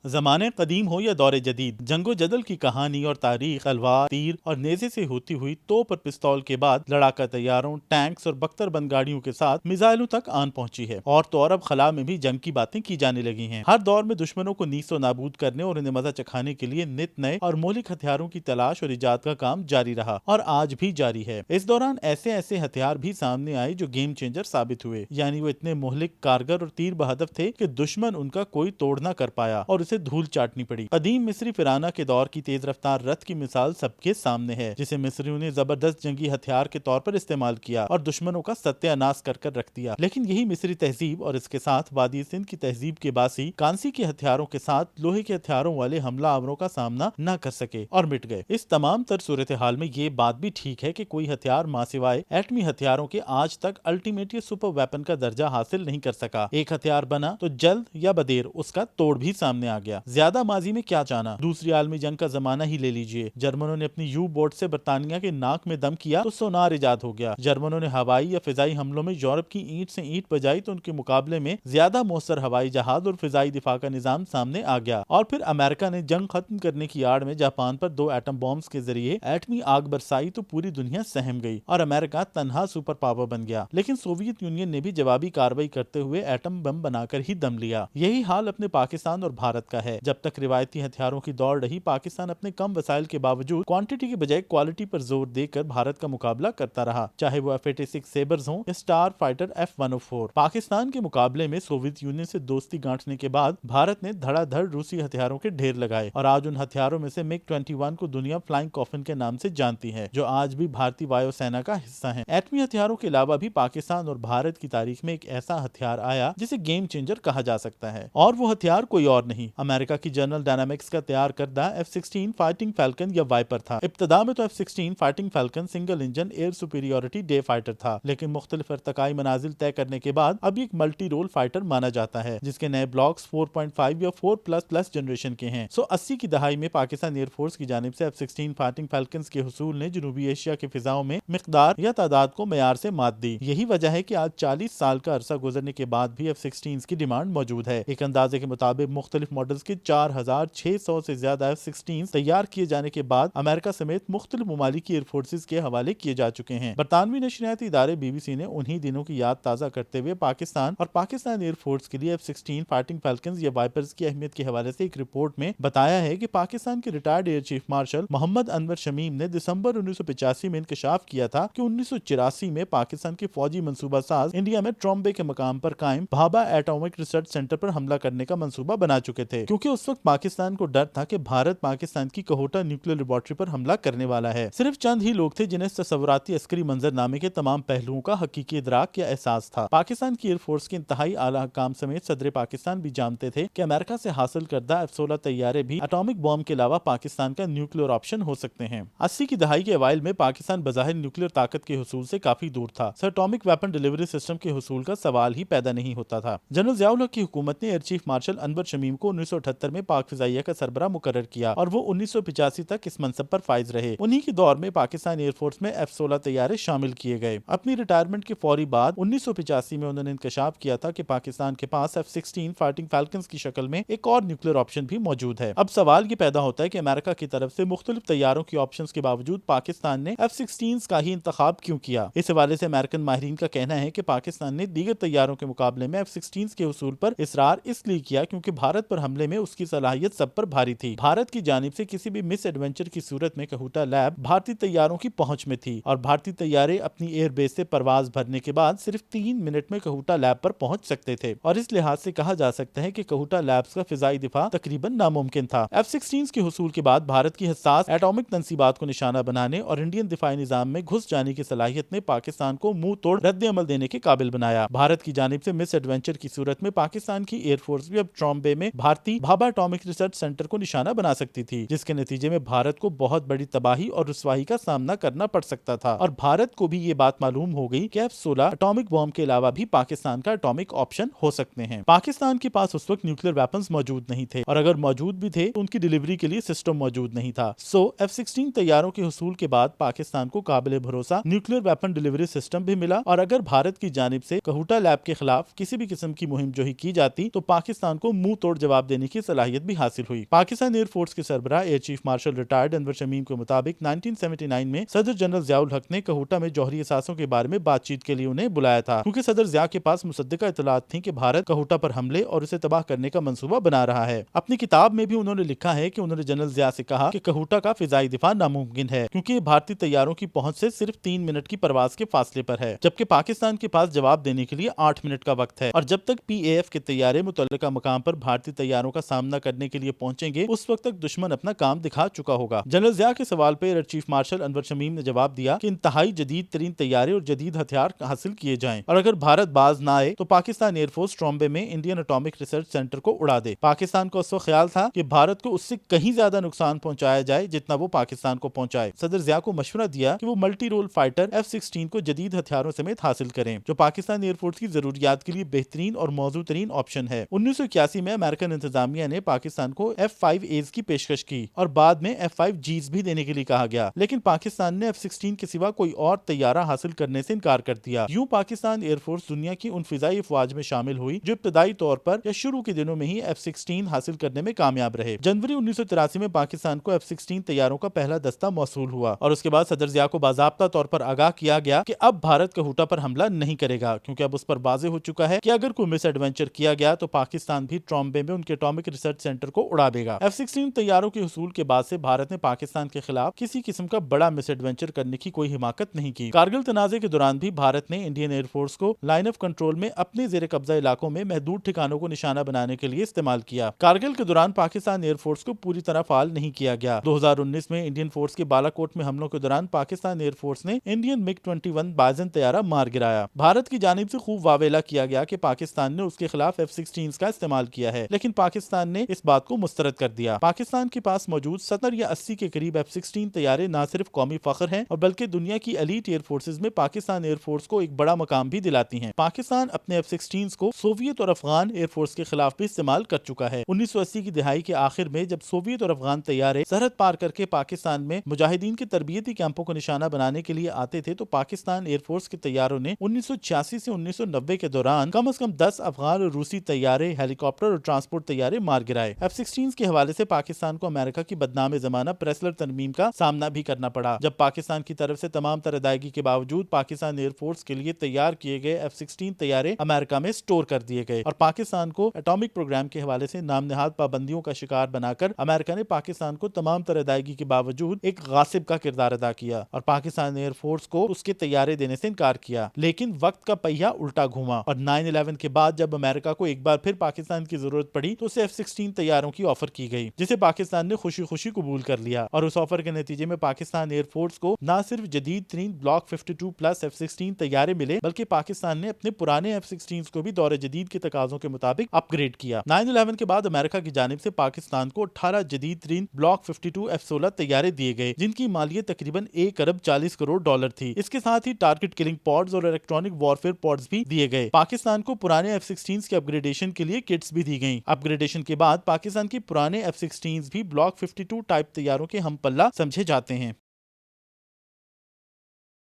زمانے قدیم ہو یا دور جدید، جنگ و جدل کی کہانی اور تاریخ تلوار، تیر اور نیزے سے ہوتی ہوئی توپ اور پستول کے بعد لڑاکا طیاروں، ٹینکس اور بختر بند گاڑیوں کے ساتھ میزائلوں تک آن پہنچی ہے۔ اور تو اور اب خلا میں بھی جنگ کی باتیں کی جانے لگی ہیں۔ ہر دور میں دشمنوں کو نیست و نابود کرنے اور انہیں مزہ چکھانے کے لیے نت نئے اور مہلک ہتھیاروں کی تلاش اور ایجاد کا کام جاری رہا اور آج بھی جاری ہے۔ اس دوران ایسے ہتھیار بھی سامنے آئے جو گیم چینجر ثابت ہوئے، یعنی وہ اتنے مہلک، کارگر اور تیر بہدف تھے کہ دشمن ان کا کوئی توڑ نہ کر پایا اور اسے دھول چاٹنی پڑی۔ قدیم مصری فرانا کے دور کی تیز رفتار رتھ کی مثال سب کے سامنے ہے، جسے مصریوں نے زبردست جنگی ہتھیار کے طور پر استعمال کیا اور دشمنوں کا ستیہ ناش کر رکھ دیا۔ لیکن یہی مصری تہذیب اور اس کے ساتھ وادی سندھ کی تہذیب کے باسی کانسی کے ہتھیاروں کے ساتھ لوہے کے ہتھیاروں والے حملہ آوروں کا سامنا نہ کر سکے اور مٹ گئے۔ اس تمام تر صورتحال میں یہ بات بھی ٹھیک ہے کہ کوئی ہتھیار ماں سوائے ایٹمی ہتھیاروں کے آج تک الٹیمیٹ یا سپر ویپن کا درجہ حاصل نہیں کر سکا۔ ایک ہتھیار بنا تو جلد یا بدیر اس کا توڑ بھی سامنے آ گیا۔ زیادہ ماضی میں کیا جانا، دوسری عالمی جنگ کا زمانہ ہی لے لیجئے۔ جرمنوں نے اپنی یو بوٹ سے برطانیہ کے ناک میں دم کیا تو سونار ایجاد ہو گیا۔ جرمنوں نے ہوائی یا فضائی حملوں میں یورپ کی اینٹ سے اینٹ بجائی تو ان کے مقابلے میں زیادہ مؤثر ہوائی جہاز اور فضائی دفاع کا نظام سامنے آ گیا۔ اور پھر امریکہ نے جنگ ختم کرنے کی آڑ میں جاپان پر 2 ایٹم بمبس کے ذریعے ایٹمی آگ برسائی تو پوری دنیا سہم گئی اور امریکہ تنہا سپر پاور بن گیا۔ لیکن سوویت یونین نے بھی جوابی کارروائی کرتے ہوئے ایٹم بم بنا کر ہی دم لیا۔ یہی حال اپنے پاکستان اور بھارت کا ہے۔ جب تک روایتی ہتھیاروں کی دوڑ رہی، پاکستان اپنے کم وسائل کے باوجود کوانٹٹی کے بجائے کوالٹی پر زور دے کر بھارت کا مقابلہ کرتا رہا، چاہے وہ F-86 سیبرز ہوں یا سٹار فائٹر F-104۔ پاکستان کے مقابلے میں سوویت یونین سے دوستی گانٹنے کے بعد بھارت نے دھڑا دھڑ روسی ہتھیاروں کے ڈھیر لگائے اور آج ان ہتھیاروں میں سے MiG-21 کو دنیا فلائنگ کافن کے نام سے جانتی ہے، جو آج بھی بھارتی وایو سینا کا حصہ ہیں۔ ایٹمی ہتھیاروں کے علاوہ بھی پاکستان اور بھارت کی تاریخ میں ایک ایسا ہتھیار آیا جسے گیم چینجر کہا جا سکتا ہے، اور وہ ہتھیار کوئی اور نہیں، امریکہ کی جنرل ڈائنامکس کا تیار کردہ F-16 فائٹنگ فالکن یا وائپر تھا۔ ابتدا میں تو F-16 fighting falcon single engine air superiority day fighter تھا، لیکن مختلف ارتقائی منازل طے کرنے کے بعد اب ایک ملٹی رول فائٹر مانا جاتا ہے، جس کے نئے بلاکس 4.5 یا 4++ جنریشن کے ہیں۔ 80 کی دہائی میں پاکستان ایئر فورس کی جانب سے F-16 فائٹنگ فالکنز کے حصول نے جنوبی ایشیا کی فضاؤں میں مقدار یا تعداد کو معیار سے مات دی۔ یہی وجہ ہے کہ آج 40 سال کا عرصہ گزرنے کے بعد بھی F-16 کی ڈیمانڈ موجود ہے۔ ایک اندازے کے مطابق مختلف ماڈلز کے 4600 سے زیادہ F-16 تیار کیے جانے کے بعد امریکہ سمیت مختلف ممالک کی ایئر فورسز کے حوالے کیے جا چکے ہیں۔ برطانوی نشریاتی ادارے BBC نے انہی دنوں کی یاد تازہ کرتے ہوئے پاکستان اور پاکستان ایئر فورس کے لیے F-16 فائٹنگ فالکنز یا وائپرز کی اہمیت کے حوالے سے ایک رپورٹ میں بتایا ہے کہ پاکستان کے retired air chief marshal Muhammad Anwar Shamim نے دسمبر 1985 میں انکشاف کیا تھا کہ 1984 میں پاکستان کے فوجی منصوبہ ساز انڈیا میں ٹرومبے کے مقام پر قائم بھابھا ایٹامک ریسرچ سینٹر پر حملہ کرنے کا منصوبہ بنا چکے تھے، کیونکہ اس وقت پاکستان کو ڈر تھا کہ بھارت پاکستان کی کوہوٹا نیوکلیئر لیبارٹری پر حملہ کرنے والا ہے۔ صرف چند ہی لوگ تھے جنہیں تصوراتی عسکری منظر نامے کے تمام پہلوؤں کا حقیقی ادراک یا احساس تھا۔ پاکستان کی ایئر فورس کے انتہائی اعلیٰ حکام سمیت صدر پاکستان بھی جانتے تھے کہ امریکہ سے حاصل کردہ F-16 طیارے بھی ایٹامک بم کے علاوہ پاکستان کا نیوکلیئر آپشن ہو سکتے ہیں۔ 80 کی دہائی کے اوائل میں پاکستان بظاہر نیوکلیئر طاقت کے حصول سے کافی دور تھا، سر ایٹامک ویپن ڈیلیوری سسٹم کے حصول کا سوال ہی پیدا نہیں ہوتا تھا۔ جنرل ضیاء الحق کی حکومت نے ایئر چیف مارشل انور شمیم کو 1978 میں پاک فضائیہ کا سربراہ مقرر کیا اور وہ 1985 تک اس منصب پر فائز رہے۔ انہی کے دور میں پاکستان ایئر فورس میں F-16 طیارے شامل کیے گئے۔ اپنی ریٹائرمنٹ کے فوری بعد 1985 میں انہوں نے انکشاف کیا تھا کہ پاکستان کے پاس F-16 فائٹنگ فالکنز کی شکل میں ایک اور نیوکلیئر آپشن بھی موجود ہے۔ اب سوال یہ پیدا ہوتا ہے کہ امریکہ کی طرف سے مختلف طیاروں کی آپشنز کے باوجود پاکستان نے F-16 کا ہی انتخاب کیوں کیا؟ اس حوالے سے امریکن ماہرین کا کہنا ہے کہ پاکستان نے دیگر طیاروں کے مقابلے میں F-16 کے حصول پر اصرار اس لیے کیا کیونکہ بھارت پر حملے میں اس کی صلاحیت سب پر بھاری تھی۔ بھارت کی جانب سے کسی بھی مس ایڈونچر کی صورت میں کہوٹا لیب بھارتی طیاروں کی پہنچ میں تھی اور بھارتی طیارے اپنی ایئر بیس سے پرواز بھرنے کے بعد صرف 3 منٹ میں کہوٹا لیب پر پہنچ سکتے تھے، اور اس لحاظ سے کہا جا سکتا ہے کہ کہوٹا لیبز کا فضائی دفاع تقریباً ناممکن تھا۔ F-16 کے حصول کے بعد بھارت کی حساس ایٹامک تنصیبات کو نشانہ بنانے اور انڈین دفاعی نظام میں گھس جانے کی صلاحیت نے پاکستان کو منہ توڑ رد عمل دینے کے قابل بنایا۔ بھارت کی جانب سے مس ایڈونچر کی صورت میں پاکستان کی ایئر فورس بھی اب ٹرومبے میں بھارتی بھابھا ایٹامک ریسرچ سینٹر کو نشانہ بنا سکتی تھی، جس کے نتیجے میں بھارت کو بہت بڑی تباہی اور رسوائی کا سامنا کرنا پڑ سکتا تھا، اور بھارت کو بھی یہ بات معلوم ہو گئی کہ F-16 ایٹامک بم کے علاوہ بھی پاکستان کا ایٹامک آپشن ہو سکتے ہیں۔ پاکستان کے پاس اس وقت نیوکلیئر ویپنز موجود نہیں تھے، اور اگر موجود بھی تھے تو ان کی ڈیلیوری کے لیے سسٹم موجود نہیں تھا۔ F-16 طیاروں کے حصول کے بعد پاکستان کو قابل بھروسہ نیوکلیئر ویپن ڈیلیوری سسٹم بھی ملا، اور اگر بھارت کی جانب سے کہوٹا لیب کے خلاف کسی بھی قسم کی مہم جوہی کی جاتی تو پاکستان کو منہ توڑ جواب دینے کی صلاحیت بھی حاصل ہوئی۔ پاکستان ایئر فورس کے سربراہ ایئر چیف مارشل ریٹائرڈ انور شمیم کے مطابق 1979 میں صدر جنرل ضیاء الحق نے کہوٹہ میں جوہری اثاثوں کے بارے میں بات چیت کے لیے انہیں بلایا تھا، کیونکہ صدر ضیاء کے پاس مصدقہ اطلاعات تھیں کہ بھارت کہوٹہ پر حملے اور اسے تباہ کرنے کا منصوبہ بنا رہا ہے۔ اپنی کتاب میں بھی انہوں نے لکھا ہے کہ انہوں نے جنرل ضیاء سے کہا کہ کہوٹہ کا فضائی دفاع ناممکن ہے، کیونکہ یہ بھارتی طیاروں کی پہنچ سے صرف 3 منٹ کی پرواز کے فاصلے پر ہے، جبکہ پاکستان کے پاس جواب دینے کے لیے 8 منٹ کا وقت ہے، اور جب تک پی اے ایف کے طیارے متعلقہ مقام پر بھارتی طیاروں کا سامنا کرنے کے لیے پہنچیں گے اس وقت تک دشمن اپنا کام دکھا چکا ہوگا۔ جنرل ضیاء کے سوال پہ ایئر چیف مارشل انور شمیم نے جواب دیا کہ انتہائی جدید ترین طیارے اور جدید ہتھیار حاصل کیے جائیں، اور اگر بھارت باز نہ آئے تو پاکستان ایئر فورس ٹرومبے میں انڈین اٹامک ریسرچ سینٹر کو اڑا دے۔ پاکستان کو اس وقت خیال تھا کہ بھارت کو اس سے کہیں زیادہ نقصان پہنچایا جائے جتنا وہ پاکستان کو پہنچائے۔ صدر ضیاء کو مشورہ دیا کہ وہ ملٹی رول فائٹر F-16 کو جدید ہتھیاروں سمیت حاصل کریں، جو پاکستان ایئر فورس کی ضروریات کے لیے بہترین اور موزوں ترین آپشن ہے۔ 1981 میں امریکن انتظامیہ نے پاکستان کو F-5As کی پیشکش کی اور بعد میں F-5Gs بھی دینے کے لیے کہا گیا، لیکن پاکستان نے F-16 کے سوا کوئی اور طیارہ حاصل کرنے سے انکار کر دیا۔ یوں پاکستان ایئر فورس دنیا کی ان فضائی افواج میں شامل ہوئی جو ابتدائی طور پر یا شروع کے دنوں میں ہی F-16 حاصل کرنے میں کامیاب رہے۔ جنوری 1983 میں پاکستان کو F-16 طیاروں کا پہلا دستہ موصول ہوا، اور اس کے بعد صدر ضیاء کو باضابطہ طور پر آگاہ کیا گیا کہ اب بھارت کہوٹہ پر حملہ نہیں کرے گا، کیونکہ اب اس پر واضح ہو چکا ہے کہ اگر کوئی مس ایڈونچر کیا گیا تو پاکستان بھی ٹرومبے میں ان کے اٹامک ریسرچ سینٹر کو اڑا دے گا۔ F-16 طیاروں کے حصول کے بعد سے بھارت نے پاکستان کے خلاف کسی قسم کا بڑا مس ایڈونچر کرنے کی کوئی حماقت نہیں کی۔ کارگل تنازع کے دوران بھی بھارت نے انڈین ایئر فورس کو لائن آف کنٹرول میں اپنے زیر قبضہ علاقوں میں محدود ٹھکانوں کو نشانہ بنانے کے لیے استعمال کیا۔ کارگل کے دوران پاکستان ایئر فورس کو پوری طرح فعال نہیں کیا گیا۔ 2019 میں انڈین فورس کے بالا کوٹ میں حملوں کے دوران پاکستان ایئر فورس نے انڈین MiG-21 بائزن طیارہ مار گرایا۔ بھارت کی جانب سے خوب واویلا کیا گیا کہ پاکستان نے اس کے خلاف F-16 کا استعمال کیا ہے، لیکن پاکستان نے اس بات کو مسترد کر دیا۔ پاکستان کے پاس موجود 70 یا 80 کے قریب F-16 طیارے نہ صرف قومی فخر ہیں اور بلکہ دنیا کی ایلیٹ ایئر فورسز میں پاکستان ایئر فورس کو ایک بڑا مقام بھی دلاتی ہیں۔ پاکستان اپنے F-16 کو سوویت اور افغان ایئر فورس کے خلاف بھی استعمال کر چکا ہے۔ 1980 کی دہائی کے آخر میں جب سوویت اور افغان طیارے سرحد پار کر کے پاکستان میں مجاہدین کے تربیتی کیمپوں کو نشانہ بنانے کے لیے آتے تھے تو پاکستان ایئر فورس کے طیاروں نے 1986 سے 1990 کے دوران کم از کم 10 افغان اور روسی طیارے، ہیلی کاپٹر اور ٹرانسپورٹ طیارے مار گرائے۔ F-16 کے حوالے سے پاکستان کو امریکہ کی بدنام زمانہ پریسلر ترمیم کا سامنا بھی کرنا پڑا، جب پاکستان کی طرف سے تمام تر ادائیگی کے باوجود پاکستان ایئر فورس کے لیے تیار کیے گئے F-16 طیارے امریکہ میں سٹور کر دیے گئے، اور پاکستان کو ایٹامک پروگرام کے حوالے سے نام نہاد پابندیوں کا شکار بنا کر امریکہ نے پاکستان کو تمام تر ادائیگی کے باوجود ایک غاصب کا کردار ادا کیا اور پاکستان ایئر فورس کو اس کے طیارے دینے سے انکار کیا۔ لیکن وقت کا پہیہ الٹا گھوما اور 9/11 کے بعد جب امریکہ کو ایک بار پھر پاکستان کی ضرورت پڑی تو اسے F-16 طیاروں کی آفر کی گئی، جسے پاکستان نے خوشی خوشی قبول کر لیا، اور اس آفر کے نتیجے میں پاکستان ایئر فورس کو نہ صرف جدید ترین بلاک 52 پلس F-16 طیارے ملے بلکہ پاکستان نے اپنے پرانے F-16 کو بھی دور جدید کے تقاضوں کے مطابق اپ گریڈ کیا۔ 9/11 کے بعد امریکہ کی جانب سے پاکستان کو 18 جدید ترین بلاک 52 F-16 طیارے دیے گئے، جن کی مالیت تقریباً $1.40 تھی۔ اس کے ساتھ ہی ٹارگٹ کلنگ پوڈز اور الیکٹرانک وارفیئر پوڈز بھی دیے گئے۔ پاکستان کو پرانے F-16 کے اپ گریڈیشن کے لیے کٹس بھی دی گئیں۔ اپ گریڈیشن کے بعد پاکستان کے پرانے F-16 بھی بلاک 52 ٹائپ طیاروں کے ہم پلہ سمجھے جاتے ہیں۔